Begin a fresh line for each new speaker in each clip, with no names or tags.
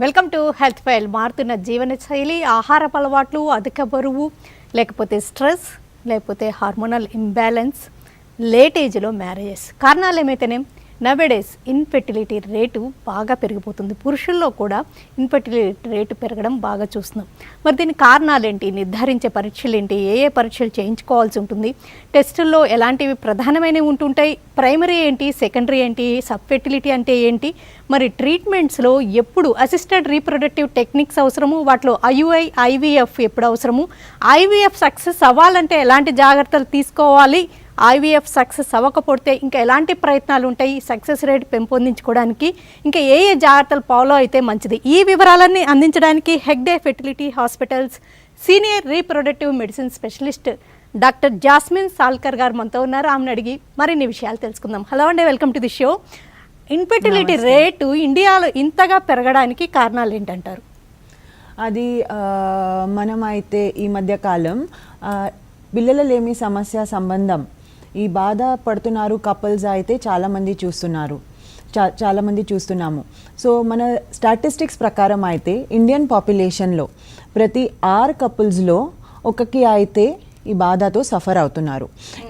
Welcome to health file. మారుతున్న జీవనశైలి, ఆహారపు అలవాట్లు, అధిక బరువు, లేకపోతే స్ట్రెస్, లేకపోతే హార్మోనల్ ఇంబ్యాలెన్స్, లేట్ ఏజ్లో మ్యారేజెస్. కారణాలు ఏమైతేనే నవేడేస్ ఇన్ఫెర్టిలిటీ రేటు బాగా పెరిగిపోతుంది. పురుషుల్లో కూడా ఇన్ఫెర్టిలిటీ రేటు పెరగడం బాగా చూస్తున్నాం. మరి దీని కారణాలు ఏంటి, నిర్ధారించే పరీక్షలు ఏంటి, ఏ పరీక్షలు చేయించుకోవాల్సి ఉంటుంది, టెస్టుల్లో ఎలాంటివి ప్రధానమైనవి ఉంటుంటాయి, ప్రైమరీ ఏంటి, సెకండరీ ఏంటి, సబ్ ఫెర్టిలిటీ అంటే ఏంటి, మరి ట్రీట్మెంట్స్లో ఎప్పుడు అసిస్టెడ్ రీప్రొడక్టివ్ టెక్నిక్స్ అవసరము, వాటిలో ఐయుఐ ఐవీఎఫ్ ఎప్పుడు అవసరము, ఐవీఎఫ్ సక్సెస్ అవ్వాలంటే ఎలాంటి జాగ్రత్తలు తీసుకోవాలి, ఐవీఎఫ్ సక్సెస్ అవ్వకపోతే ఇంకా ఎలాంటి ప్రయత్నాలు ఉంటాయి సక్సెస్ రేట్ పెంపొందించుకోవడానికి, ఇంకా ఏ జాగ్రత్తలు ఫాలో అయితే మంచిది, ఈ వివరాలన్నీ అందించడానికి Hegde fertility hospitals senior reproductive medicine specialist doctor Jasmine Salkar garu మనతో ఉన్నారు. ఆమెను అడిగి మరిన్ని విషయాలు తెలుసుకుందాం. హలో అండి, welcome to the show. Infertility rate ఇండియాలో ఇంతగా పెరగడానికి కారణాలు ఏంటంటారు?
అది మనమైతే ఈ మధ్యకాలం పిల్లలలేమి సమస్య సంబంధం ఈ బాధ పడుతున్నారు కపుల్స్ అయితే చాలామంది చూస్తున్నాము. సో మన స్టాటిస్టిక్స్ ప్రకారం అయితే ఇండియన్ పాపులేషన్లో ప్రతి 6 కపుల్స్లో ఒకరికి అయితే ఈ బాధతో సఫర్ అవుతున్నారు.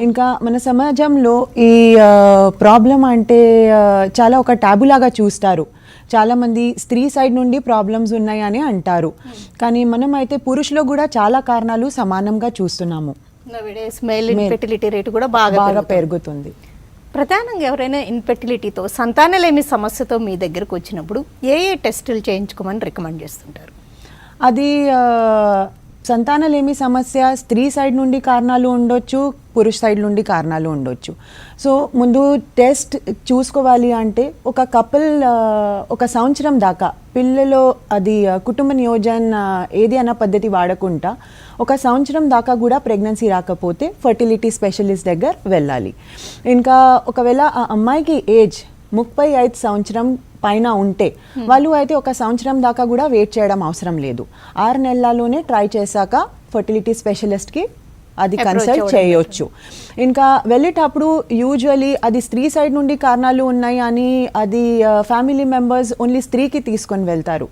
ఇంకా మన సమాజంలో ఈ ప్రాబ్లం అంటే చాలా ఒక టాబులాగా చూస్తారు. చాలామంది స్త్రీ సైడ్ నుండి ప్రాబ్లమ్స్ ఉన్నాయని అంటారు, కానీ మనం అయితే పురుషులో కూడా చాలా కారణాలు సమానంగా చూస్తున్నాము.
ఇన్ఫెర్టిలిటీ రేటు కూడా బాగా పెరుగుతుంది. ప్రధానంగా ఎవరైనా ఇన్ఫెర్టిలిటీతో, సంతానలేమి సమస్యతో మీ దగ్గరకు వచ్చినప్పుడు ఏ టెస్టులు చేయించుకోమని రికమెండ్ చేస్తుంటారు?
అది సంతానలేమి సమస్య స్త్రీ సైడ్ నుండి కారణాలు ఉండొచ్చు, పురుష సైడ్ నుండి కారణాలు ఉండొచ్చు. సో ముందు టెస్ట్ చూసుకోవాలి అంటే ఒక కపుల్ ఒక సంవత్సరం దాకా పిల్లలో అది కుటుంబ నియోజన ఏది అన్న పద్ధతి వాడకుండా ఒక సంవత్సరం దాకా కూడా ప్రెగ్నెన్సీ రాకపోతే ఫర్టిలిటీ స్పెషలిస్ట్ దగ్గర వెళ్ళాలి. ఇంకా ఒకవేళ ఆ అమ్మాయికి ఏజ్ 35 సంవత్సరం పైన ఉంటే వాళ్ళు అయితే ఒక సంవత్సరం దాకా కూడా వెయిట్ చేయడం అవసరం లేదు. 6 నెలల్లోనే ట్రై చేశాక ఫర్టిలిటీ స్పెషలిస్ట్కి అది కన్సల్ట్ చేయొచ్చు. ఇంకా వెళ్ళేటప్పుడు యూజువలీ అది స్త్రీ సైడ్ నుండి కారణాలు ఉన్నాయి అని అది ఫ్యామిలీ మెంబర్స్ ఓన్లీ స్త్రీకి తీసుకొని వెళ్తారు.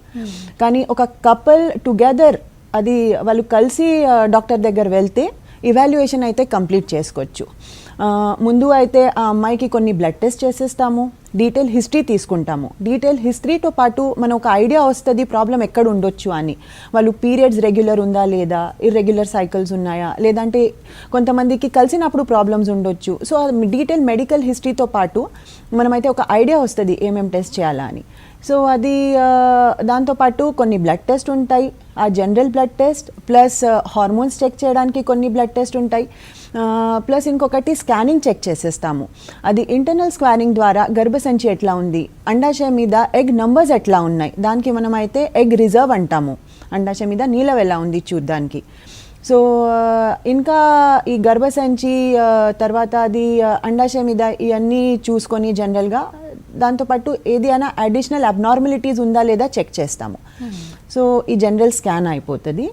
కానీ ఒక కపుల్ టుగెదర్ అది వాళ్ళు కలిసి డాక్టర్ దగ్గర వెళ్తే ఇవాల్యుయేషన్ అయితే కంప్లీట్ చేసుకోవచ్చు. ముందు అయితే ఆ అమ్మాయికి కొన్ని బ్లడ్ టెస్ట్ చేసేస్తాము, డీటెయిల్ హిస్టరీ తీసుకుంటాము. డీటెయిల్ హిస్టరీతో పాటు మనం ఒక ఐడియా వస్తుంది ప్రాబ్లం ఎక్కడ ఉండొచ్చు అని. వాళ్ళు పీరియడ్స్ రెగ్యులర్ ఉందా లేదా, ఇర్రెగ్యులర్ సైకిల్స్ ఉన్నాయా, లేదంటే కొంతమందికి కలిసినప్పుడు ప్రాబ్లమ్స్ ఉండొచ్చు. సో డీటెయిల్ మెడికల్ హిస్టరీతో పాటు మనమైతే ఒక ఐడియా వస్తుంది ఏమేమి టెస్ట్ చేయాలా అని. సో అది దాంతోపాటు కొన్ని బ్లడ్ టెస్ట్ ఉంటాయి, ఆ general blood test plus hormones check చేయడానికి కొన్ని బ్లడ్ టెస్ట్ ఉంటాయి, ప్లస్ ఇంకొకటి స్కానింగ్ చెక్ చేసేస్తాము. అది ఇంటర్నల్ స్కానింగ్ ద్వారా గర్భసంచి ఎట్లా ఉంది, అండాశయం మీద ఎగ్ నంబర్స్ ఎట్లా ఉన్నాయి, దానికి మనం అయితే ఎగ్ రిజర్వ్ అంటాము, అండాశయం మీద నీలం ఎలా ఉంది చూడ్డానికి. సో ఇంకా ఈ గర్భసంచి తర్వాత అది అండాశయం మీద ఇవన్నీ చూసుకొని జనరల్గా దాంతోపాటు ఏది అయినా అడిషనల్ అబ్నార్మలిటీస్ ఉందా లేదా చెక్ చేస్తాము. సో ఈ జనరల్ స్కాన్ అయిపోతుంది.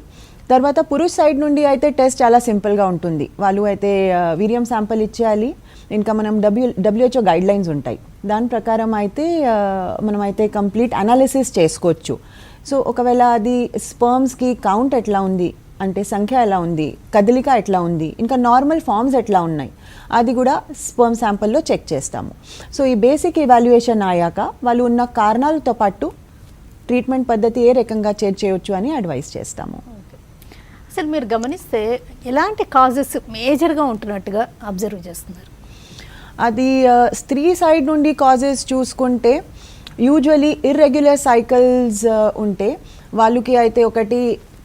తర్వాత పురుష సైడ్ నుండి అయితే టెస్ట్ చాలా సింపుల్గా ఉంటుంది. వాళ్ళు అయితే వీర్యం శాంపుల్ ఇచ్చేయాలి. ఇంకా మనం WHO గైడ్ లైన్స్ ఉంటాయి, దాని ప్రకారం అయితే మనమైతే కంప్లీట్ అనాలిసిస్ చేసుకోవచ్చు. సో ఒకవేళ అది స్పర్మ్స్కి కౌంట్ ఎట్లా ఉంది అంటే సంఖ్య ఎలా ఉంది, కదలిక ఎట్లా ఉంది, ఇంకా నార్మల్ ఫామ్స్ ఎట్లా ఉన్నాయి, అది కూడా స్పర్మ్ శాంపుల్లో చెక్ చేస్తాము. సో ఈ బేసిక్ ఇవాల్యుయేషన్ అయ్యాక వాళ్ళు ఉన్న కారణాలతో పాటు ట్రీట్మెంట్ పద్ధతి ఏ రకంగా చేయొచ్చు అని అడ్వైస్ చేస్తాము.
అసలు మీరు గమనిస్తే ఎలాంటి కాజెస్ మేజర్గా ఉంటున్నట్టుగా అబ్జర్వ్ చేస్తున్నారు?
అది స్త్రీ సైడ్ నుండి కాజెస్ చూసుకుంటే యూజువలీ ఇర్రెగ్యులర్ సైకిల్స్ ఉంటే వాళ్ళకి అయితే ఒకటి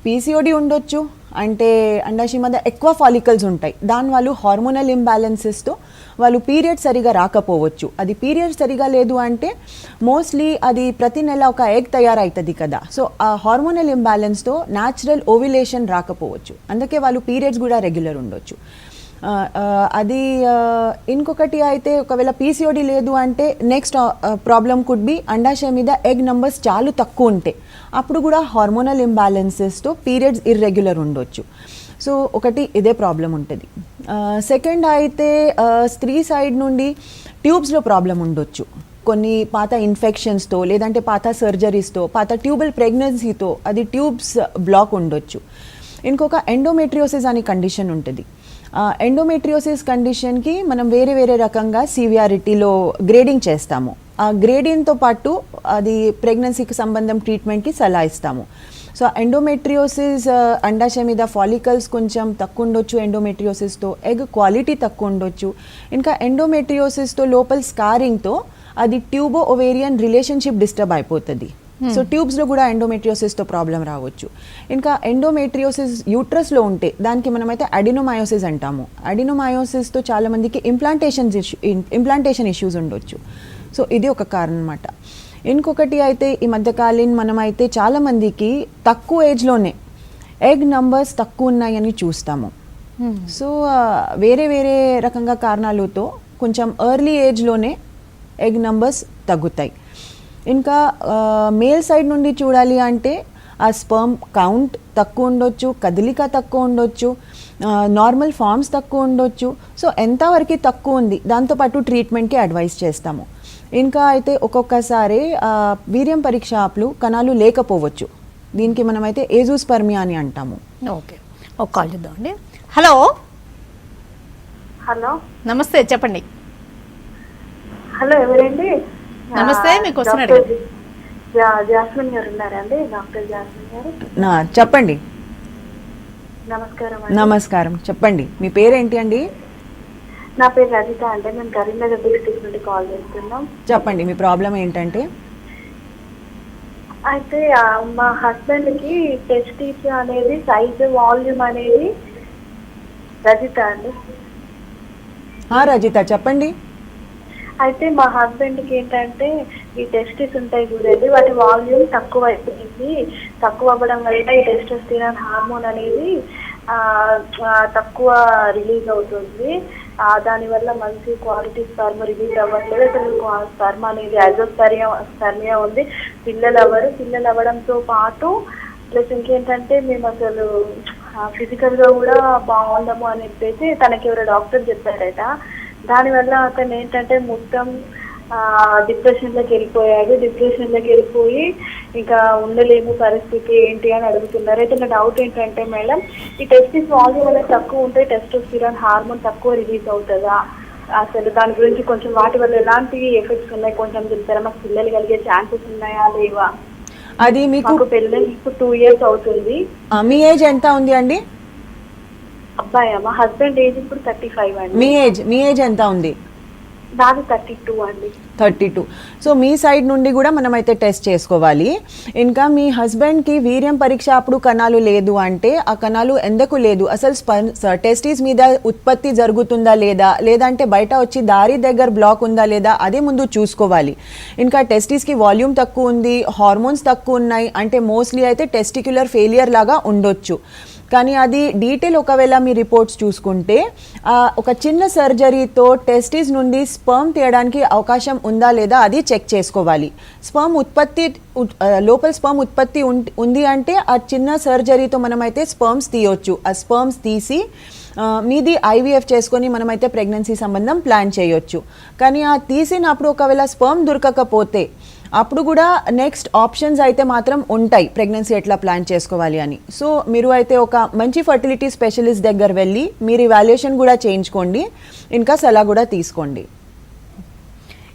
పీసీఓడి ఉండొచ్చు, అంటే అండాశయం మీద ఎక్కువ ఫాలికల్స్ ఉంటాయి, దాని వాళ్ళు హార్మోనల్ ఇంబ్యాలెన్సెస్తో వాళ్ళు పీరియడ్ సరిగా రాకపోవచ్చు. అది పీరియడ్ సరిగా లేదు అంటే మోస్ట్లీ అది ప్రతి నెల ఒక ఎగ్ తయారవుతుంది కదా, సో ఆ హార్మోనల్ ఇంబ్యాలెన్స్తో న్యాచురల్ ఓవ్యులేషన్ రాకపోవచ్చు, అందుకే వాళ్ళు పీరియడ్స్ కూడా రెగ్యులర్ ఉండొచ్చు. అది ఇంకొకటి అయితే ఒకవేళ పీసీఓడి లేదు అంటే నెక్స్ట్ ప్రాబ్లం కుడ్ బి అండాశయం మీద ఎగ్ నంబర్స్ చాలా తక్కువ ఉంటాయి, అప్పుడు కూడా హార్మోనల్ ఇంబ్యాలెన్సెస్తో పీరియడ్స్ ఇర్రెగ్యులర్ ఉండొచ్చు. సో ఒకటి ఇదే ప్రాబ్లం ఉంటుంది. సెకండ్ అయితే స్త్రీ సైడ్ నుండి ట్యూబ్స్లో ప్రాబ్లం ఉండొచ్చు. కొన్ని పాత ఇన్ఫెక్షన్స్తో లేదంటే పాత సర్జరీస్తో పాత ట్యూబల్ ప్రెగ్నెన్సీతో అది ట్యూబ్స్ బ్లాక్ ఉండొచ్చు. ఇంకొక ఎండోమెట్రియోసిస్ అనే కండిషన్ ఉంటుంది. ఎండోమెట్రియోసిస్ కండిషన్కి మనం వేరే వేరే రకంగా సివియారిటీలో గ్రేడింగ్ చేస్తాము. ఆ గ్రేడింగ్తో పాటు అది ప్రెగ్నెన్సీకి సంబంధం ట్రీట్మెంట్కి సలహా ఇస్తాము. సో ఎండోమెట్రియోసిస్ అండాశయ మీద ఫాలికల్స్ కొంచెం తక్కువ ఉండొచ్చు, ఎండోమెట్రియోసిస్తో ఎగ్ క్వాలిటీ తక్కువ ఉండొచ్చు. ఇంకా ఎండోమెట్రియోసిస్తో లోపల స్కారింగ్తో అది ట్యూబో ఓవేరియన్ రిలేషన్షిప్ డిస్టర్బ్ అయిపోతుంది. సో ట్యూబ్స్లో కూడా ఎండోమెట్రియోసిస్తో ప్రాబ్లం రావచ్చు. ఇంకా ఎండోమెట్రియోసిస్ యూట్రస్లో ఉంటే దానికి మనమైతే అడినోమయోసిస్ అంటాము. అడినోమయోసిస్తో చాలామందికి ఇంప్లాంటేషన్ ఇష్యూస్ ఉండొచ్చు. సో ఇది ఒక కారణం అన్నమాట. ఇంకొకటి అయితే ఈ మధ్యకాలీన మనమైతే చాలామందికి తక్కువ ఏజ్లోనే ఎగ్ నంబర్స్ తక్కువ ఉన్నాయని చూస్తాము. సో వేరే వేరే రకంగా కారణాలతో కొంచెం ఎర్లీ ఏజ్లోనే ఎగ్ నంబర్స్ తగ్గుతాయి. ఇంకా మేల్ సైడ్ నుండి చూడాలి అంటే ఆ స్పర్మ్ కౌంట్ తక్కువ ఉండొచ్చు, కదలిక తక్కువ ఉండొచ్చు, నార్మల్ ఫార్మ్స్ తక్కువ ఉండొచ్చు. సో ఎంతవరకు తక్కువ ఉంది దాంతోపాటు ట్రీట్మెంట్కి అడ్వైస్ చేస్తాము. ఇంకా అయితే ఒక్కొక్కసారి వీర్యం పరీక్ష అప్పుడు కణాలు లేకపోవచ్చు. దీనికి మనమైతే ఏజూస్పర్మియా అని అంటాము.
ఓకే, ఒక కాల్ చూద్దామండి. హలో
హలో,
నమస్తే, చెప్పండి.
హలో ఎవరండి?
నమస్తే, మీకు క్వశ్చన్
డాక్టర్
అడగండి.
జాస్మిన్ గారు ఉన్నారండి? డాక్టర్ జాస్మిన్ గారు
చెప్పండి.
నమస్కారం అండి.
నమస్కారం, చెప్పండి. మీ పేరేంటి అండి?
నా పేరు రజిత అండి. మేము కరీంనగర్ డిస్ట్రిక్ట్ నుండి కాల్ చేస్తున్నాం.
చెప్పండి, మీ ప్రాబ్లం ఏంటంటే?
అయితే మా హస్బెండ్ కి టెస్టిస్ అనేది సైజ్ వాల్యూమ్ అనేది రజిత అండి.
రజిత, చెప్పండి.
అయితే మా హస్బెండ్ కి ఏంటంటే ఈ టెస్టిస్ ఉంటాయి చూడండి, వాటి వాల్యూమ్ తక్కువ అయిపోయింది. తక్కువ అవ్వడం వల్ల ఈ టెస్టోస్టెరాన్ హార్మోన్ అనేది తక్కువ రిలీజ్ అవుతుంది. దానివల్ల మంచి క్వాలిటీ స్పర్మ్ రిలీజ్ అవ్వట్లేదు. అసలు స్పర్మ్ అనేది అజోస్పర్మియా ఉంది. పిల్లలు అవ్వడంతో పాటు ప్లస్ ఇంకేంటంటే మేము అసలు ఫిజికల్ గా కూడా బాగుండము అని చెప్పేసి తనకి ఎవరో డాక్టర్ చెప్పారట. దానివల్ల అతను ఏంటంటే మొత్తం డిప్రెషన్ లోకి వెళ్ళిపోయి ఇంకా ఉండలేము పరిస్థితి ఏంటి అని అడుగుతున్నారు. అయితే నా డౌట్ ఏంటంటే మేడం, ఈ టెస్టిస్ వాల్యూమ్ అనేది తక్కువ ఉంటే టెస్టోస్టెరాన్ హార్మోన్ తక్కువ రిలీజ్ అవుతుందా? అసలు దాని గురించి కొంచెం వాటి వల్ల ఎలాంటి ఎఫెక్ట్స్ ఉన్నాయి కొంచెం చెప్తారా? మాకు పిల్లలు కలిగే ఛాన్సెస్ ఉన్నాయా లేవా?
అది మీకు
పెళ్ళి ఇప్పుడు 2 years అవుతుంది.
మీ ఏజ్ ఎంత ఉంది అండి?
అబ్బాయి, మా హస్బెండ్ ఏజ్ ఇప్పుడు 35 అండి.
మీ ఏజ్ ఎంత ఉంది?
నాది 32 అండి.
32. సో మీ సైడ్ నుండి కూడా మనమైతే టెస్ట్ చేసుకోవాలి. ఇంకా మీ హస్బెండ్కి వీర్యం పరీక్ష అప్పుడు కణాలు లేదు అంటే ఆ కణాలు ఎందుకు లేదు, అసలు టెస్టిస్ మీద ఉత్పత్తి జరుగుతుందా లేదా, లేదంటే బయట వచ్చి దారి దగ్గర బ్లాక్ ఉందా లేదా, అదే ముందు చూసుకోవాలి. ఇంకా టెస్టిస్కి వాల్యూమ్ తక్కువ ఉంది, హార్మోన్స్ తక్కువ ఉన్నాయి అంటే మోస్ట్లీ అయితే టెస్టిక్యులర్ ఫెయిలియర్ లాగా ఉండొచ్చు. కానీ అది డీటెయిల్ ఒకవేళ మీ రిపోర్ట్స్ చూసుకుంటే ఒక చిన్న సర్జరీతో టెస్టిస్ నుండి స్పర్మ్ తీయడానికి అవకాశం ఉందా లేదా అది చెక్ చేసుకోవాలి. లోపల స్పర్మ్ ఉత్పత్తి ఉంది అంటే ఆ చిన్న సర్జరీతో మనమైతే స్పర్మ్స్ తీయొచ్చు. ఆ స్పర్మ్స్ తీసి మీది IVF చేసుకొని మనమైతే ప్రెగ్నెన్సీ సంబంధం ప్లాన్ చేయొచ్చు. కానీ ఆ తీసినప్పుడు ఒకవేళ స్పర్మ్ దొరకకపోతే అప్పుడు కూడా నెక్స్ట్ ఆప్షన్స్ అయితే మాత్రం ఉంటాయి ప్రెగ్నెన్సీ ఎట్లా ప్లాన్ చేసుకోవాలి అని. సో మీరు అయితే ఒక మంచి ఫర్టిలిటీ స్పెషలిస్ట్ దగ్గర వెళ్ళి మీరు ఇవాల్యుయేషన్ కూడా చేయించుకోండి, ఇంకా సలహా కూడా తీసుకోండి.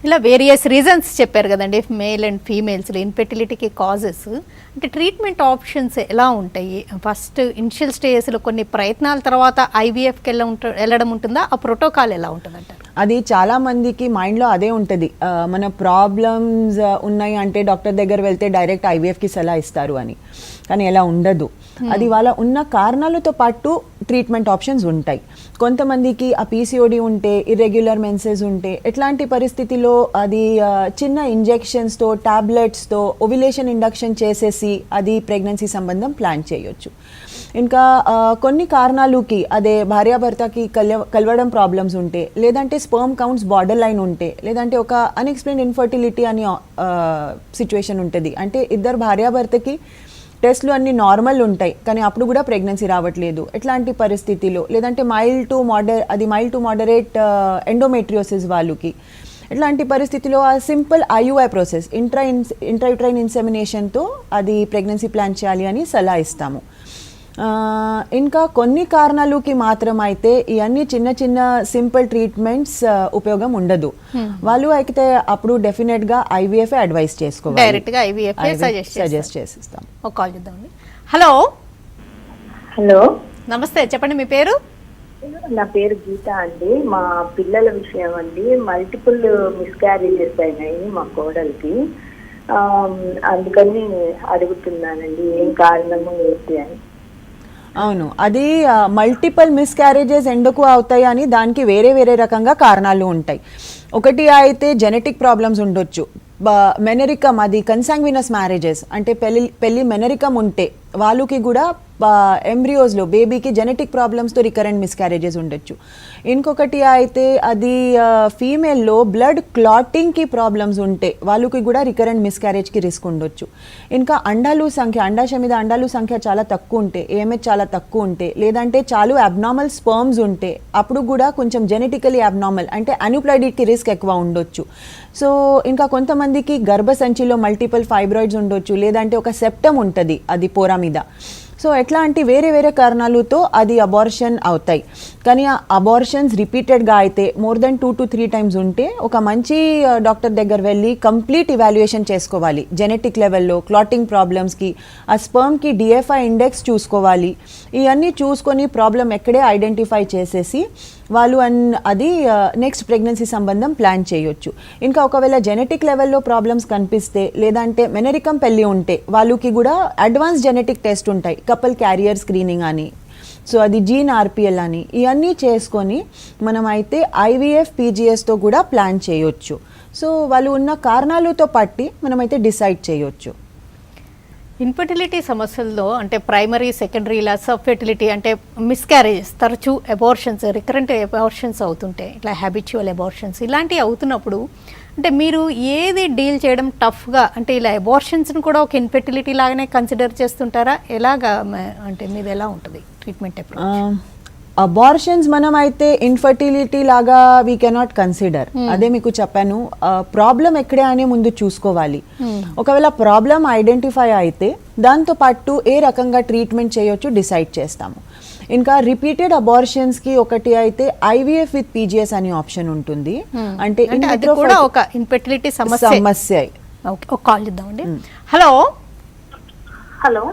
ఇలా వేరియస్ రీజన్స్ చెప్పారు కదండి, మేల్ అండ్ ఫీమేల్స్లో ఇన్ఫెర్టిలిటీకి కాజెస్. అంటే ట్రీట్మెంట్ ఆప్షన్స్ ఎలా ఉంటాయి? ఫస్ట్ ఇనిషియల్ స్టేజెస్లో కొన్ని ప్రయత్నాల తర్వాత IVFకి వెళ్ళడం ఉంటుందా? ఆ ప్రోటోకాల్ ఎలా ఉంటుంది అంటారు?
అది చాలా మందికి మైండ్లో అదే ఉంటుంది, మన ప్రాబ్లమ్స్ ఉన్నాయి అంటే డాక్టర్ దగ్గర వెళ్తే డైరెక్ట్ IVFకి సలహా ఇస్తారు అని. కానీ ఎలా ఉండదు. అది వాళ్ళ ఉన్న కారణాలతో పాటు ట్రీట్మెంట్ ఆప్షన్స్ ఉంటాయి. కొంతమందికి ఆ PCOD ఉంటే, ఇర్రెగ్యులర్ మెన్సెస్ ఉంటే, ఎట్లాంటి పరిస్థితిలో అది చిన్న ఇంజెక్షన్స్తో టాబ్లెట్స్తో ఓవ్యులేషన్ ఇండక్షన్ చేసేసి అది ప్రెగ్నెన్సీ సంబంధం ప్లాన్ చేయొచ్చు. ఇంకా కొన్ని కారణాలకి అదే భార్యాభర్తకి కలవడం ప్రాబ్లమ్స్ ఉంటే, లేదంటే స్పర్మ్ కౌంట్స్ బార్డర్ లైన్ ఉంటే, లేదంటే ఒక అన్ఎక్స్ప్లెయిన్డ్ ఇన్ఫర్టిలిటీ అని సిచ్యువేషన్ ఉంటుంది. అంటే ఇద్దరు భార్యాభర్తకి టెస్ట్లు అన్ని నార్మల్ ఉంటాయి కానీ అప్పుడు కూడా ప్రెగ్నెన్సీ రావట్లేదు. ఎట్లాంటి పరిస్థితిలో, లేదంటే మైల్డ్ టు మోడరేట్ ఎండోమెట్రియోసిస్ వాళ్ళకి ఇట్లాంటి పరిస్థితిలో ఆ సింపుల్ ఐయుఐ ప్రాసెస్ ఇంట్రాయూట్రైన్ ఇన్సెమినేషన్తో అది ప్రెగ్నెన్సీ ప్లాన్ చేయాలి అని సలహా ఇస్తాము. ఇంకా కొన్ని కారణాలకి మాత్రం అయితే ఇవన్నీ చిన్న చిన్న సింపుల్ ట్రీట్మెంట్స్ ఉపయోగం ఉండదు. వాళ్ళు అయితే అప్పుడు డెఫినెట్గా ఐవీఎఫ్ అడ్వైస్ చేసుకోవాలి.
డైరెక్ట్గా ఐవీఎఫ్
సజెస్ట్ చేసిస్తాం.
ఒక కాల్ చేద్దామండి. హలో
హలో,
నమస్తే, చెప్పండి మీ పేరు?
నా పేరు గీత అండి. మా పిల్లల విషయం అండి, మల్టిపుల్ మిస్క్యారేజెస్ అయినాయి మా కోడలికి. అందుకని అడుగుతున్నానండి ఏం కారణము ఏంటి అని.
అవును, అది మల్టిపుల్ మిస్క్యారేజెస్ ఎందుకు అవుతాయి అని దానికి వేరే వేరే రకంగా కారణాలు ఉంటాయి. ఒకటి అయితే జెనెటిక్ ప్రాబ్లమ్స్ ఉండొచ్చు. మెనరికమ్, అది కన్సాంగ్వినస్ మ్యారేజెస్ అంటే పెళ్లి మెనరికమ్ ఉంటే వాళ్ళకి కూడా ఎంబ్రియోస్లో బేబీకి జెనెటిక్ ప్రాబ్లమ్స్తో రికరెంట్ మిస్క్యారేజెస్ ఉండొచ్చు. ఇంకొకటి అయితే అది ఫీమేల్లో బ్లడ్ క్లాటింగ్కి ప్రాబ్లమ్స్ ఉంటే వాళ్ళకి కూడా రికరెంట్ మిస్క్యారేజ్కి రిస్క్ ఉండొచ్చు. ఇంకా అండాశయం మీద అండాలు సంఖ్య చాలా తక్కువ ఉంటే, ఏఎంహెచ్ చాలా తక్కువ ఉంటే, లేదంటే చాలా అబ్నార్మల్ స్పర్మ్స్ ఉంటే అప్పుడు కూడా కొంచెం జెనెటికలీ అబ్నార్మల్ అంటే అన్యూప్లాయిడీకి రిస్క్ ఎక్కువ ఉండొచ్చు. సో ఇంకా కొంతమందికి గర్భసంచిలో మల్టిపుల్ ఫైబ్రాయిడ్స్ ఉండొచ్చు, లేదంటే ఒక సెప్టమ్ ఉంటుంది అది పోరా మీద. సో ఎట్లాంటి వేరే వేరే కారణాలతో అది అబార్షన్ అవుతాయి. కానీ ఆ అబార్షన్స్ రిపీటెడ్గా అయితే మోర్ దెన్ 2 to 3 టైమ్స్ ఉంటే ఒక మంచి డాక్టర్ దగ్గర వెళ్ళి కంప్లీట్ ఇవాల్యుయేషన్ చేసుకోవాలి. జెనెటిక్ లెవెల్లో క్లాటింగ్ ప్రాబ్లమ్స్కి, ఆ స్పర్మ్కి డిఎఫ్ఐ ఇండెక్స్ చూసుకోవాలి. ఇవన్నీ చూసుకొని ప్రాబ్లం ఎక్కడే ఐడెంటిఫై చేసేసి వాళ్ళు అది నెక్స్ట్ ప్రెగ్నెన్సీ సంబంధం ప్లాన్ చేయొచ్చు. ఇంకా ఒకవేళ జెనెటిక్ లెవెల్లో ప్రాబ్లమ్స్ కనిపిస్తే, లేదంటే మెనరికం పెళ్ళి ఉంటే వాళ్ళకి కూడా అడ్వాన్స్ జెనెటిక్ టెస్ట్ ఉంటాయి, కపుల్ క్యారియర్ స్క్రీనింగ్ అని, సో అది జీన్ ఆర్పిఎల్ అని. ఇవన్నీ చేసుకొని మనం అయితే ఐవీఎఫ్ పీజీఎస్తో కూడా ప్లాన్ చేయొచ్చు. సో వాళ్ళు ఉన్న కారణాలతో పట్టి మనమైతే డిసైడ్ చేయొచ్చు.
ఇన్ఫర్టిలిటీ సమస్యల్లో అంటే ప్రైమరీ, సెకండరీ, ఇలా సబ్ ఫెర్టిలిటీ అంటే మిస్క్యారేజెస్, తరచూ అబార్షన్స్, రికరెంట్ అబార్షన్స్ అవుతుంటాయి, ఇట్లా హ్యాబిచువల్ అబార్షన్స్ ఇలాంటివి అవుతున్నప్పుడు అంటే మీరు ఏది డీల్ చేయడం టఫ్గా, అంటే ఇలా అబార్షన్స్ని కూడా ఒక ఇన్ఫెర్టిలిటీ లాగానే కన్సిడర్ చేస్తుంటారా? ఎలాగా అంటే మీది ఎలా ఉంటుంది ట్రీట్మెంట్ అప్రోచ్?
అబార్షన్స్ మనం అయితే ఇన్ఫర్టిలిటీ లాగా వీ కెనాట్ కన్సిడర్. అదే మీకు చెప్పాను, ప్రాబ్లం ఎక్కడే అని ముందు చూసుకోవాలి. ఒకవేళ ప్రాబ్లం ఐడెంటిఫై అయితే దాంతో పాటు ఏ రకంగా ట్రీట్మెంట్ చేయొచ్చు డిసైడ్ చేస్తాము. ఇంకా రిపీటెడ్ అబార్షన్స్కి ఒకటి అయితే ఐవీఎఫ్ విత్ పీజీఎస్ అనే ఆప్షన్ ఉంటుంది. అంటే
అది కూడా ఒక ఇన్ఫెర్టిలిటీ సమస్య. ఓకే, ఒక కాల్ చేద్దామండి. హలో
హలో,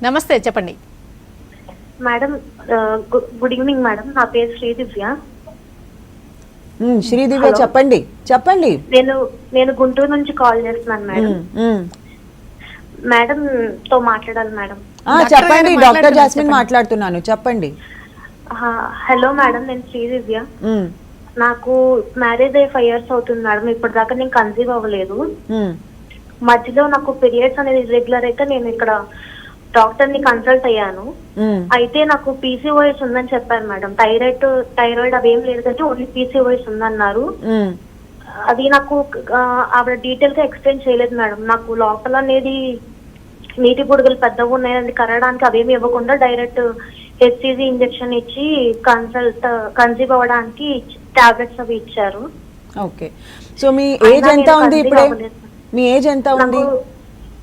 నమస్తే, చెప్పండి
మేడం. గుడ్ ఈవినింగ్ మేడం, నా పేరు శ్రీదివ్య.
శ్రీదివ్య చెప్పండి.
నేను గుంటూరు నుంచి కాల్ చేస్తున్నాను మేడం. మేడం తో మాట్లాడాలి మేడం.
చెప్పండి, డాక్టర్ జాస్మిన్ మాట్లాడుతున్నాను, చెప్పండి.
హలో మేడం, నేను శ్రీదివ్య. నాకు మ్యారేజ్ అయ్యి 5 years అవుతుంది మేడం. ఇప్పటిదాకా నేను కన్సీవ్ అవ్వలేదు. మధ్యలో నాకు పీరియడ్స్ అనేది ఇర్రెగ్యులర్ అయితే నేను ఇక్కడ డాక్టర్ ని కన్సల్ట్ అయ్యాను. అయితే నాకు పీసీఓఎస్ ఉందని చెప్పారు మేడం. థైరాయిడ్ అవేం లేదు కానీ ఓన్లీ పీసీఓఎస్ ఉందన్నారు. అది నాకు ఆవిడ డీటెయిల్ గా ఎక్స్ప్లెయిన్ చేయలేదు మేడం. నాకు లోపల అనేది నీటి బుడగలు పెద్దగా ఉన్నాయండి, కరగడానికి అవేమి ఇవ్వకుండా డైరెక్ట్ హెచ్సిజి ఇంజెక్షన్ ఇచ్చి కన్సీవ్ అవ్వడానికి టాబ్లెట్స్ అవి ఇచ్చారు.
ఓకే, సో మీ ఏజ్ ఎంత ఉంది ఇప్పుడే? మీ ఏజ్ ఎంత ఉంది?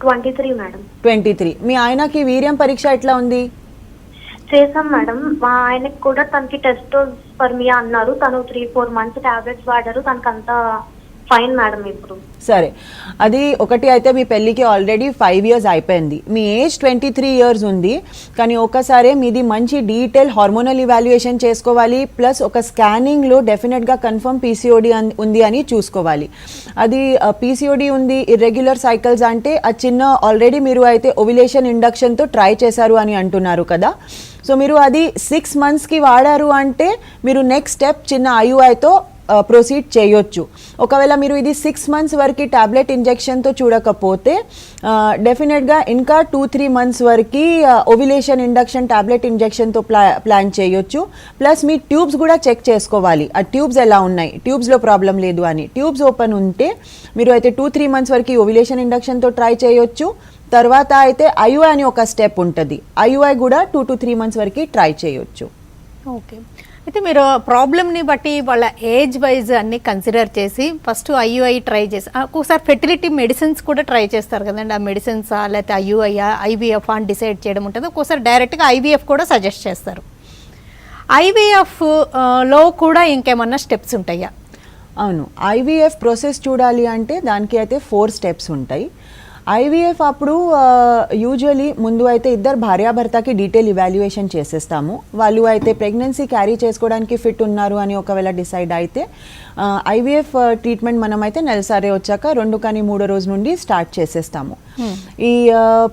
23 మేడం.
23. మీ ఆయనకి వీర్యం పరీక్ష ఎట్లా ఉంది?
చేసాం మేడం. మా ఆయనకి కూడా తనకి టెస్టోస్పెర్మియా అన్నారు. తను 3-4 months టాబ్లెట్స్ వాడారు. తనకంతా ఫైన్ మేడం ఇప్పుడు.
సరే, అది ఒకటి అయితే మీ పెళ్ళికి ఆల్రెడీ 5 years అయిపోయింది. మీ ఏజ్ 23 years ఉంది. కానీ ఒకసారి మీది మంచి డీటెయిల్ హార్మోనల్ ఇవాల్యుయేషన్ చేసుకోవాలి. ప్లస్ ఒక స్కానింగ్లో డెఫినెట్గా కన్ఫర్మ్ పీసీఓడి ఉంది అని చూసుకోవాలి. అది పీసీఓడి ఉంది, ఇర్రెగ్యులర్ సైకిల్స్ అంటే ఆ చిన్న ఆల్రెడీ మీరు అయితే ఓవ్యులేషన్ ఇండక్షన్తో ట్రై చేశారు అని అంటున్నారు కదా. సో మీరు అది 6 monthsకి వాడారు అంటే మీరు నెక్స్ట్ స్టెప్ చిన్న ఐయుఐతో ప్రొసీడ్ చేయొచ్చు. ఒకవేళ మీరు ఇది 6 months వరకు టాబ్లెట్ ఇంజెక్షన్తో చూడకపోతే డెఫినెట్గా ఇంకా 2-3 months వరకు ఓవ్యులేషన్ ఇండక్షన్ టాబ్లెట్ ఇంజెక్షన్తో ప్లాన్ చేయొచ్చు. ప్లస్ మీ ట్యూబ్స్ కూడా చెక్ చేసుకోవాలి, ఆ ట్యూబ్స్ ఎలా ఉన్నాయి, ట్యూబ్స్లో ప్రాబ్లం లేదు అని. ట్యూబ్స్ ఓపెన్ ఉంటే మీరు అయితే 2-3 months వరకు ఓవ్యులేషన్ ఇండక్షన్తో ట్రై చేయొచ్చు. తర్వాత అయితే ఐయుఐ అని ఒక స్టెప్ ఉంటుంది, ఐయుఐ కూడా 2 to 3 months వరకు ట్రై చేయొచ్చు.
ఓకే, అయితే మీరు ప్రాబ్లమ్ని బట్టి వాళ్ళ ఏజ్ వైజ్ అన్ని కన్సిడర్ చేసి ఫస్ట్ ఐయుఐ ట్రై చేసి ఒక్కొక్కసారి ఫెర్టిలిటీ మెడిసిన్స్ కూడా ట్రై చేస్తారు కదండి. ఆ మెడిసిన్సా లేకపోతే ఐయుఐ ఐవీఎఫ్ అని డిసైడ్ చేయడం ఉంటుంది. ఒక్కోసారి డైరెక్ట్గా ఐవీఎఫ్ కూడా సజెస్ట్ చేస్తారు. ఐవీఎఫ్ లో కూడా ఇంకేమన్నా స్టెప్స్ ఉంటాయా?
అవును, ఐవీఎఫ్ ప్రాసెస్ చూడాలి అంటే దానికి అయితే 4 స్టెప్స్ ఉంటాయి. ఐవీఎఫ్ అప్పుడు యూజువలీ ముందు అయితే ఇద్దరు భార్యాభర్తకి డీటెయిల్ ఇవాల్యుయేషన్ చేసేస్తాము. వాళ్ళు అయితే ప్రెగ్నెన్సీ క్యారీ చేసుకోవడానికి ఫిట్ ఉన్నారు అని ఒకవేళ డిసైడ్ అయితే ఐవీఎఫ్ ట్రీట్మెంట్ మనమైతే నెలసారి వచ్చాక 2 కానీ 3 రోజు నుండి స్టార్ట్ చేసేస్తాము. ఈ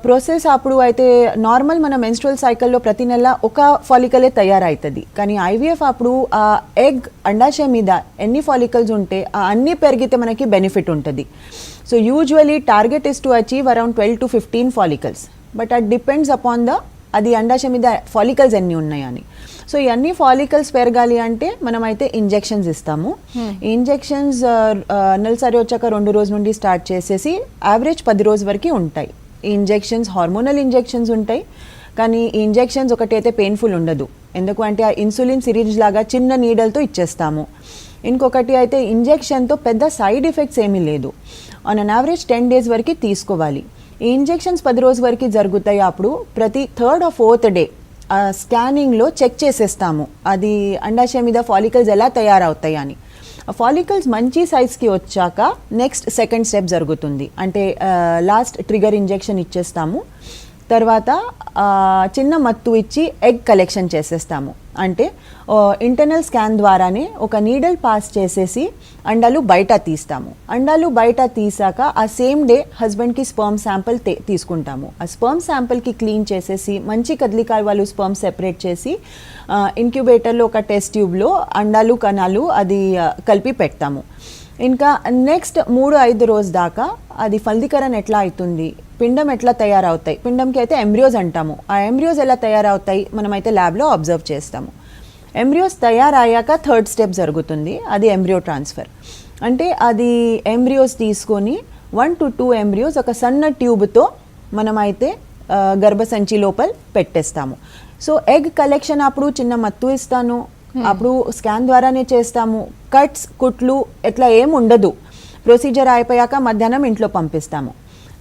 ప్రాసెస్ అప్పుడు అయితే నార్మల్ మన మెన్స్ట్రువల్ సైకిల్లో ప్రతి నెల ఒక ఫాలికలే తయారవుతుంది. కానీ ఐవీఎఫ్ అప్పుడు ఆ ఎగ్ అండాశయం మీద ఎన్ని ఫాలికల్స్ ఉంటే అన్నీ పెరిగితే మనకి బెనిఫిట్ ఉంటుంది. So usually target is to achieve around 12 to 15 follicles, but it depends upon the అది అండాశయం మీద ఫాలికల్స్ ఎన్ని ఉన్నాయని. సో ఈ అన్ని ఫాలికల్స్ పెరగాలి అంటే మనమైతే ఇంజెక్షన్స్ ఇస్తాము. ఈ ఇంజెక్షన్స్ నెలసరి వచ్చాక 2 రోజు నుండి స్టార్ట్ చేసేసి యావరేజ్ 10 రోజు వరకు ఉంటాయి. ఈ ఇంజెక్షన్స్ హార్మోనల్ ఇంజెక్షన్స్ ఉంటాయి, కానీ ఈ ఇంజెక్షన్స్ ఒకటి అయితే పెయిన్ఫుల్ ఉండదు. ఎందుకు అంటే ఆ ఇన్సులిన్ సిరీంజ్ లాగా చిన్న నీడల్తో ఇచ్చేస్తాము. ఇంకొకటి అయితే ఇంజెక్షన్తో పెద్ద సైడ్ ఎఫెక్ట్స్ ఏమీ లేదు. ఆన్ అన్ యావరేజ్ 10 days వరకు తీసుకోవాలి. ఈ ఇంజెక్షన్స్ 10 రోజు వరకు జరుగుతాయి. అప్పుడు ప్రతి 3rd or 4th day స్కానింగ్లో check చేసేస్తాము అది అండాశయం మీద ఫాలికల్స్ ఎలా తయారవుతాయి అని. ఆ ఫాలికల్స్ మంచి సైజ్కి వచ్చాక నెక్స్ట్ సెకండ్ స్టెప్ జరుగుతుంది. అంటే లాస్ట్ ట్రిగర్ ఇంజెక్షన్ ఇచ్చేస్తాము. తర్వాత చిన్న మత్తు ఇచ్చి ఎగ్ కలెక్షన్ చేసేస్తాము. అంటే ఇంటర్నల్ స్కాన్ ద్వారానే ఒక నీడల్ పాస్ చేసేసి అండాలు బయట తీస్తాము. అండాలు బయట తీసాక ఆ సేమ్ డే హస్బెండ్కి స్పర్మ్ శాంపిల్ తీసుకుంటాము. ఆ స్పర్మ్ శాంపిల్కి క్లీన్ చేసేసి మంచి కదలికలు వాళ్ళు స్పర్మ్ సెపరేట్ చేసి ఇంక్యుబేటర్లో ఒక టెస్ట్ ట్యూబ్లో అండాలు కణాలు అది కలిపి పెడతాము. ఇంకా నెక్స్ట్ 3-5 రోజు దాకా అది ఫలదీకరణ ఎట్లా అవుతుంది, పిండం ఎట్లా తయారవుతాయి, పిండంకి అయితే ఎంబ్రియోస్ అంటాము. ఆ ఎంబ్రియోస్ ఎలా తయారవుతాయి మనమైతే ల్యాబ్లో అబ్జర్వ్ చేస్తాము. ఎంబ్రియోస్ తయారయ్యాక 3rd స్టెప్ జరుగుతుంది, అది ఎంబ్రియో ట్రాన్స్ఫర్. అంటే అది ఎంబ్రియోస్ తీసుకొని 1 to 2 ఎంబ్రియోస్ ఒక సన్న ట్యూబ్తో మనమైతే గర్భసంచి లోపల పెట్టేస్తాము. సో ఎగ్ కలెక్షన్ అప్పుడు చిన్న మత్తు ఇస్తాను, అప్పుడు స్కాన్ ద్వారానే చేస్తాము. కట్స్ కుట్లు ఎట్లా ఏం ఉండదు. ప్రొసీజర్ అయిపోయాక మధ్యాహ్నం ఇంట్లో పంపిస్తాము.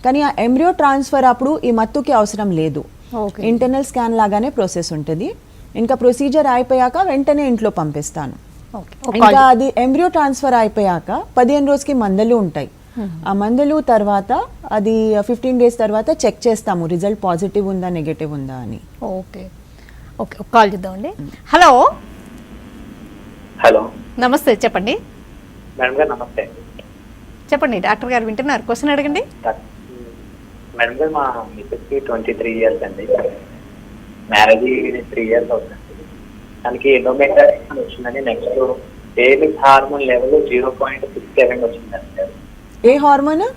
కానీ ఆ ఎంబ్రియో ట్రాన్స్ఫర్ అప్పుడు ఈ మత్తుకి అవసరం లేదు. ఇంటర్నల్ స్కాన్ లాగానే ప్రాసెస్ ఉంటుంది. ఇంకా ప్రొసీజర్ అయిపోయాక వెంటనే ఇంట్లో పంపిస్తాను. ఇంకా అది ఎంబ్రియో ట్రాన్స్ఫర్ అయిపోయాక 15 రోజుకి మందులు ఉంటాయి. ఆ మందులు తర్వాత అది 15 days తర్వాత చెక్ చేస్తాము రిజల్ట్ పాజిటివ్ ఉందా నెగటివ్ ఉందా అని.
ఓకే ఓకే, కాల్ చేద్దామండి. హలో
హలో,
నమస్తే, చెప్పండి.
మేడం గారు నమస్తే.
చెప్పండి, డాక్టర్ గారు వింటున్నారు, క్వశ్చన్ అడగండి.
మేడం గారు మా మిస్సెస్కి 23 years అండి. మ్యారేజ్ 3 years అవుతుంది. దానికి ఎండోమెట్రియోసిస్ వచ్చిందని నెక్స్ట్ డైలీ హార్మోన్ లెవెల్ 0.67 వచ్చిందండి.
ఏ హార్మోన్?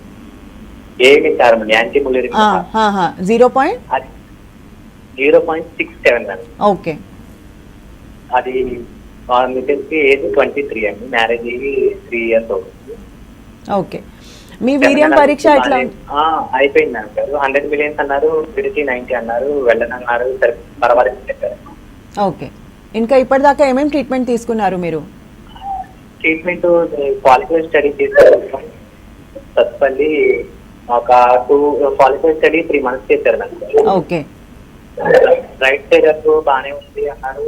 ఏమిస్ హార్మోన్ యాంటీములేరిక్ 0.67 అండి.
ఓకే,
అది మా మిస్సెస్కి ఏజ్ 23 అండి. మ్యారేజ్ 3 years అవుతుంది.
ఓకే, మీ వీర్యం పరీక్ష ఎట్లా
అయిపోయింది మేడం గారు. 100 millions అన్నారు, 90 అన్నారు, వెళ్ళనన్నారు. సరే పర్వాలేదు చెప్పారు.
ఓకే, ఇంకా ఇప్పటిదాకా ఏమేమి ట్రీట్మెంట్ తీసుకున్నారు మీరు?
ట్రీట్మెంట్ ఫాలికల్ స్టడీ చేశారు. సత్పల్లి ఒక 2 ఫాలికల్ స్టడీ 3 months చేశారు నాకు.
ఓకే,
రైట్ సైడ్ అప్ బాగానే ఉంది అన్నారు.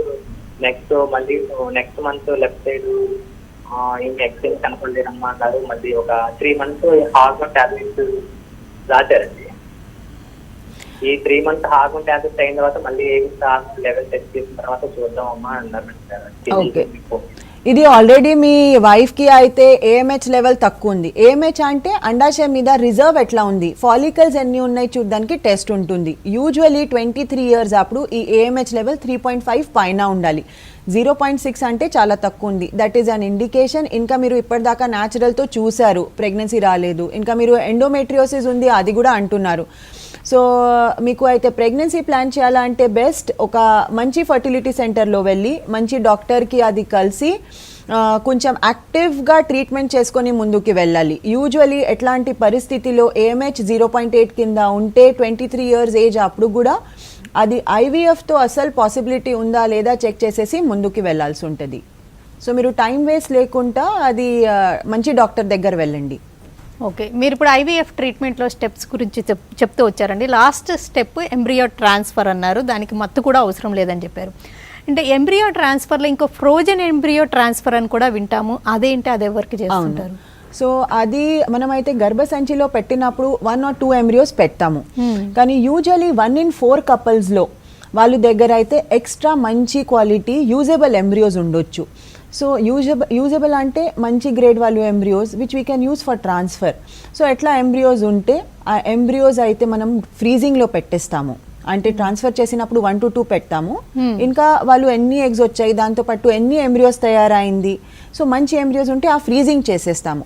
Next next month left side exchange కనపడలేదమ్మా అన్నారు. మళ్ళీ ఒక 3 months హార్మోన్ టాబ్లెట్స్ రాశారండి. ఈ 3 months హార్మోన్ టాబ్లెట్స్ అయిన తర్వాత మళ్ళీ హార్మోన్ లెవెల్ చెక్ చేసిన తర్వాత చూద్దాం అమ్మా అన్నారు.
ఓకే, ఇది ఆల్రెడీ మీ వైఫ్కి అయితే ఏఎంహెచ్ లెవెల్ తక్కువ ఉంది. ఏఎంహెచ్ అంటే అండాశయం మీద రిజర్వ్ ఎట్లా ఉంది, ఫాలికల్స్ ఎన్ని ఉన్నాయి చూడడానికి టెస్ట్ ఉంటుంది. యూజువలీ 23 years అప్పుడు ఈ ఏఎంహెచ్ లెవెల్ 3.5 పైన ఉండాలి. 0.6 అంటే చాలా తక్కువ ఉంది. That is an indication. ఇంకా మీరు ఇప్పటిదాకా న్యాచురల్తో చూశారు, ప్రెగ్నెన్సీ రాలేదు. ఇంకా మీరు ఎండోమెట్రియోసిస్ ఉంది అది కూడా అంటున్నారు. సో మీకు అయితే ప్రెగ్నెన్సీ ప్లాన్ చేయాలంటే బెస్ట్ ఒక మంచి ఫర్టిలిటీ సెంటర్లో వెళ్ళి మంచి డాక్టర్కి అది కలిసి కొంచెం యాక్టివ్గా ట్రీట్మెంట్ చేసుకొని ముందుకు వెళ్ళాలి. యూజువలీ ఎట్లాంటి పరిస్థితిలో ఏఎంహెచ్ 0.8 కింద ఉంటే 23 years ఏజ్ అప్పుడు కూడా అది ఐవీఎఫ్తో అసలు పాసిబిలిటీ ఉందా లేదా చెక్ చేసేసి ముందుకి వెళ్ళాల్సి ఉంటుంది. సో మీరు టైం వేస్ట్ లేకుండా అది మంచి డాక్టర్ దగ్గర వెళ్ళండి.
ఓకే, మీరు ఇప్పుడు ఐవీఎఫ్ ట్రీట్మెంట్లో స్టెప్స్ గురించి చెప్తూ వచ్చారండి. లాస్ట్ స్టెప్ ఎంబ్రియో ట్రాన్స్ఫర్ అన్నారు, దానికి మత్తు కూడా అవసరం లేదని చెప్పారు. అంటే ఎంబ్రియో ట్రాన్స్ఫర్లో ఇంకో ఫ్రోజన్ ఎంబ్రియో ట్రాన్స్ఫర్ అని కూడా వింటాము, అదేంటి, అది ఎవరికి చేస్తుంటారు?
సో అది మనమైతే గర్భసంచిలో పెట్టినప్పుడు 1 or 2 ఎంబ్రియోస్ పెడతాము. కానీ యూజువలీ 1 in 4 కపుల్స్లో వాళ్ళ దగ్గర అయితే ఎక్స్ట్రా మంచి క్వాలిటీ యూజబుల్ ఎంబ్రియోస్ ఉండొచ్చు. సో యూజబుల్ అంటే మంచి grade value embryos which we can use for transfer. So ఎట్లా ఎంబ్రియోస్ ఉంటే ఆ ఎంబ్రియోస్ అయితే మనం ఫ్రీజింగ్లో పెట్టేస్తాము, అంటే ట్రాన్స్ఫర్ చేసినప్పుడు 1 to 2 పెడతాము. ఇంకా వాళ్ళు ఎన్ని ఎగ్స్ వచ్చాయి, దాంతోపాటు ఎన్ని ఎంబ్రియోస్ తయారైంది, సో మంచి ఎంబ్రియోస్ ఉంటే ఆ ఫ్రీజింగ్ చేసేస్తాము.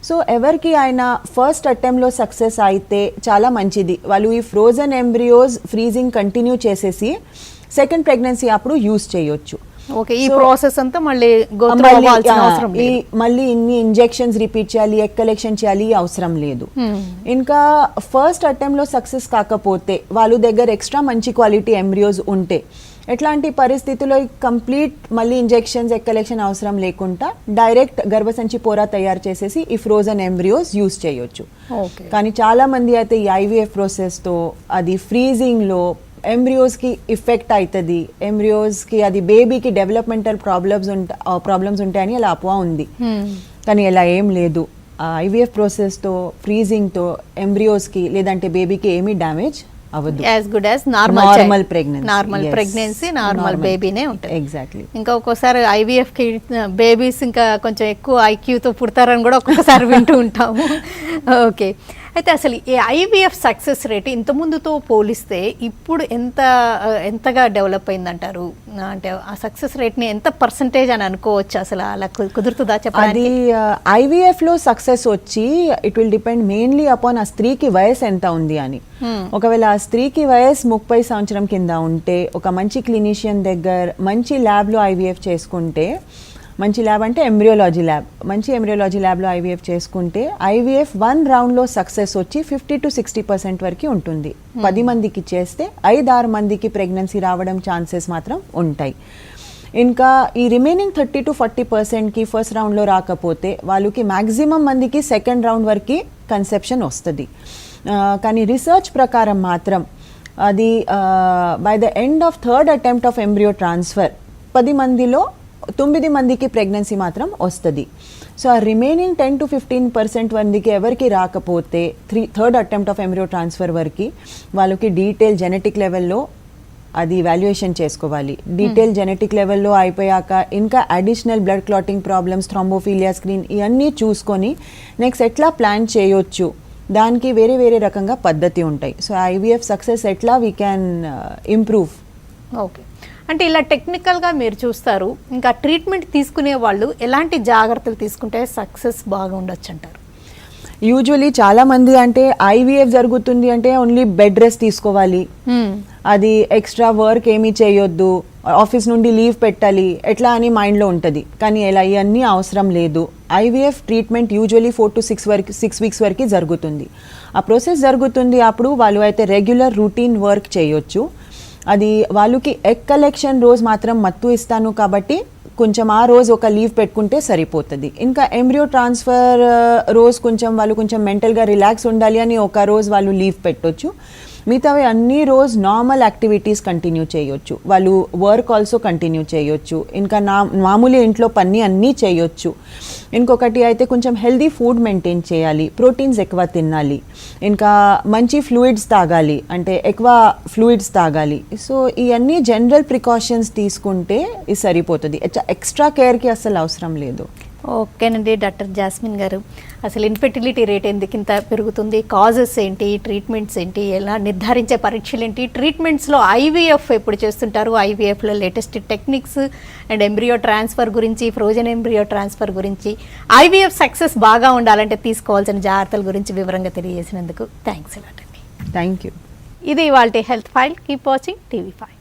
సో ఎవరికి ఆయన ఫస్ట్ అటెంప్ట్లో సక్సెస్ అయితే చాలా మంచిది, వాళ్ళు ఈ ఫ్రోజన్ ఎంబ్రియోస్ ఫ్రీజింగ్ కంటిన్యూ చేసేసి సెకండ్ ప్రెగ్నెన్సీ అప్పుడు యూజ్ చేయొచ్చు.
ఓకే, ఈ ప్రాసెస్ అంతా మళ్ళీ
మళ్ళీ ఇన్ని ఇంజెక్షన్స్ రిపీట్ చేయాలి, ఎగ్ కలెక్షన్ చేయాలి, అవసరం లేదు. ఇంకా ఫస్ట్ అటెంప్ట్ లో సక్సెస్ కాకపోతే వాళ్ళ దగ్గర ఎక్స్ట్రా మంచి క్వాలిటీ ఎంబ్రియోస్ ఉంటే ఎట్లాంటి పరిస్థితుల్లో కంప్లీట్ మళ్ళీ ఇంజెక్షన్స్ ఎగ్ కలెక్షన్ అవసరం లేకుండా డైరెక్ట్ గర్భసంచి పోరా తయారు చేసేసి ఈ ఫ్రోజన్ ఎంబ్రియోస్ యూజ్ చేయొచ్చు. కానీ చాలా మంది అయితే ఈ ఐవీఎఫ్ ప్రాసెస్తో అది ఫ్రీజింగ్లో ఎంబ్రియోస్కి ఇఫెక్ట్ అవుతుంది, ఎంబ్రియోస్కి అది బేబీకి డెవలప్మెంటల్ ప్రాబ్లమ్స్ ఉంటాయని అలా అపోహ ఉంది. కానీ ఇలా ఏం లేదు, ఐవీఎఫ్ ప్రాసెస్తో ఫ్రీజింగ్తో ఎంబ్రియోస్కి లేదంటే బేబీకి ఏమీ డ్యామేజ్ అవ్వదు.
As good as normal pregnancy, normal బేబీనే ఉంటుంది.
ఎగ్జాక్ట్లీ.
ఇంకా ఒక్కోసారి ఐవీఎఫ్ కి బేబీస్ ఇంకా కొంచెం ఎక్కువ ఐక్యూతో పుడతారని కూడా ఒక్కొక్కసారి వింటూ ఉంటాము. ఓకే, అయితే అసలు ఈ ఐవీఎఫ్ సక్సెస్ రేట్ ఇంత ముందుతో పోలిస్తే ఇప్పుడు ఎంతగా డెవలప్ అయిందంటారు? అంటే ఆ సక్సెస్ రేట్ని ఎంత పర్సంటేజ్ అని అనుకోవచ్చు, అసలు అలా కుదురుతుందా చెప్పండి?
అది ఐవీఎఫ్లో సక్సెస్ వచ్చి it will depend mainly upon ఆ స్త్రీకి వయసు ఎంత ఉంది అని. ఒకవేళ ఆ స్త్రీకి వయసు 30 సంవత్సరం కింద ఉంటే ఒక మంచి క్లినిషియన్ దగ్గర మంచి ల్యాబ్లో ఐవీఎఫ్ చేసుకుంటే, మంచి ల్యాబ్ అంటే ఎంబ్రియోలాజీ ల్యాబ్, మంచి ఎంబ్రియోలాజీ ల్యాబ్లో ఐవీఎఫ్ చేసుకుంటే ఐవీఎఫ్ 1 రౌండ్లో సక్సెస్ వచ్చి 50 to 60% వరకు ఉంటుంది. 10 మందికి చేస్తే 5-6 మందికి ప్రెగ్నెన్సీ రావడం ఛాన్సెస్ మాత్రం ఉంటాయి. ఇంకా ఈ రిమైనింగ్ 30 to 40%కి ఫస్ట్ రౌండ్లో రాకపోతే వాళ్ళకి మ్యాక్సిమం మందికి సెకండ్ రౌండ్ వరకు కన్సెప్షన్ వస్తుంది. కానీ రీసెర్చ్ ప్రకారం మాత్రం అది by the end of third attempt of embryo transfer 10 మందిలో 9 మందికి ప్రెగ్నెన్సీ మాత్రం వస్తుంది. సో ఆ రిమైనింగ్ 10 to 15% మందికి ఎవరికి రాకపోతే third attempt of embryo transfer వరకు వాళ్ళకి డీటెయిల్ జెనెటిక్ లెవెల్లో అది వాల్యుయేషన్ చేసుకోవాలి. డీటెయిల్ జెనెటిక్ లెవెల్లో అయిపోయాక ఇంకా additional blood clotting problems, థ్రాంబోఫీలియా screen ఇవన్నీ చూసుకొని నెక్స్ట్ ఎట్లా ప్లాన్ చేయొచ్చు, దానికి వేరే వేరే రకంగా పద్ధతి ఉంటాయి. సో ఐవీఎఫ్ సక్సెస్ ఎట్లా వీ క్యాన్ ఇంప్రూవ్.
ఓకే, అంటే ఇలా టెక్నికల్గా మీరు చూస్తారు, ఇంకా ట్రీట్మెంట్ తీసుకునే వాళ్ళు ఎలాంటి జాగ్రత్తలు తీసుకుంటే సక్సెస్ బాగా ఉండొచ్చు అంటారు?
యూజువలీ చాలా మంది అంటే ఐవీఎఫ్ జరుగుతుంది అంటే ఓన్లీ బెడ్ రెస్ట్ తీసుకోవాలి, అది ఎక్స్ట్రా వర్క్ ఏమీ చేయొద్దు, ఆఫీస్ నుండి లీవ్ పెట్టాలి ఎట్లా అని మైండ్లో ఉంటుంది. కానీ ఇలా ఇవన్నీ అవసరం లేదు. IVF treatment usually 4 to 6 weeks వరకు జరుగుతుంది. ఆ ప్రాసెస్ జరుగుతుంది, అప్పుడు వాళ్ళు అయితే రెగ్యులర్ రూటీన్ వర్క్ చేయొచ్చు. అది వాళ్ళకి ఎగ్ కలెక్షన్ రోజు మాత్రం మత్తు ఇస్తాను కాబట్టి కొంచెం ఆ రోజు ఒక లీవ్ పెట్టుకుంటే సరిపోతుంది. ఇంకా ఎంబ్రియో ట్రాన్స్ఫర్ రోజు కొంచెం వాళ్ళు కొంచెం మెంటల్గా రిలాక్స్ ఉండాలి అని ఒక రోజు వాళ్ళు లీవ్ పెట్టొచ్చు. మిగతావి అన్ని రోజు నార్మల్ యాక్టివిటీస్ కంటిన్యూ చేయొచ్చు, వాళ్ళు వర్క్ ఆల్సో కంటిన్యూ చేయొచ్చు, ఇంకా మామూలు ఇంట్లో పని అన్నీ చేయొచ్చు. ఇంకొకటి అయితే కొంచెం హెల్దీ ఫుడ్ మెయింటైన్ చేయాలి, ప్రోటీన్స్ ఎక్కువ తినాలి, ఇంకా మంచి ఫ్లూయిడ్స్ తాగాలి, అంటే ఎక్కువ ఫ్లూయిడ్స్ తాగాలి. సో ఇవన్నీ జనరల్ ప్రికాషన్స్ తీసుకుంటే ఇది సరిపోతుంది, ఎక్స్ట్రా కేర్కి అసలు అవసరం లేదు.
ఓకేనండి డాక్టర్ జాస్మిన్ గారు, అసలు ఇన్ఫెర్టిలిటీ రేట్ ఎందుకింత పెరుగుతుంది, కాజెస్ ఏంటి, ట్రీట్మెంట్స్ ఏంటి, ఎలా నిర్ధారించే పరీక్షలు ఏంటి, ట్రీట్మెంట్స్లో ఐవీఎఫ్ ఎప్పుడు చేస్తుంటారు, ఐవీఎఫ్లో latest techniques and embryo transfer గురించి, ఫ్రోజన్ ఎంబ్రియో ట్రాన్స్ఫర్ గురించి, ఐవీఎఫ్ సక్సెస్ బాగా ఉండాలంటే తీసుకోవాల్సిన జాగ్రత్తల గురించి వివరంగా తెలియజేసినందుకు థ్యాంక్స్ అలాట్ అండి.
Thank you.
ఇది ఇవాల్టి health file. Keep watching TV5.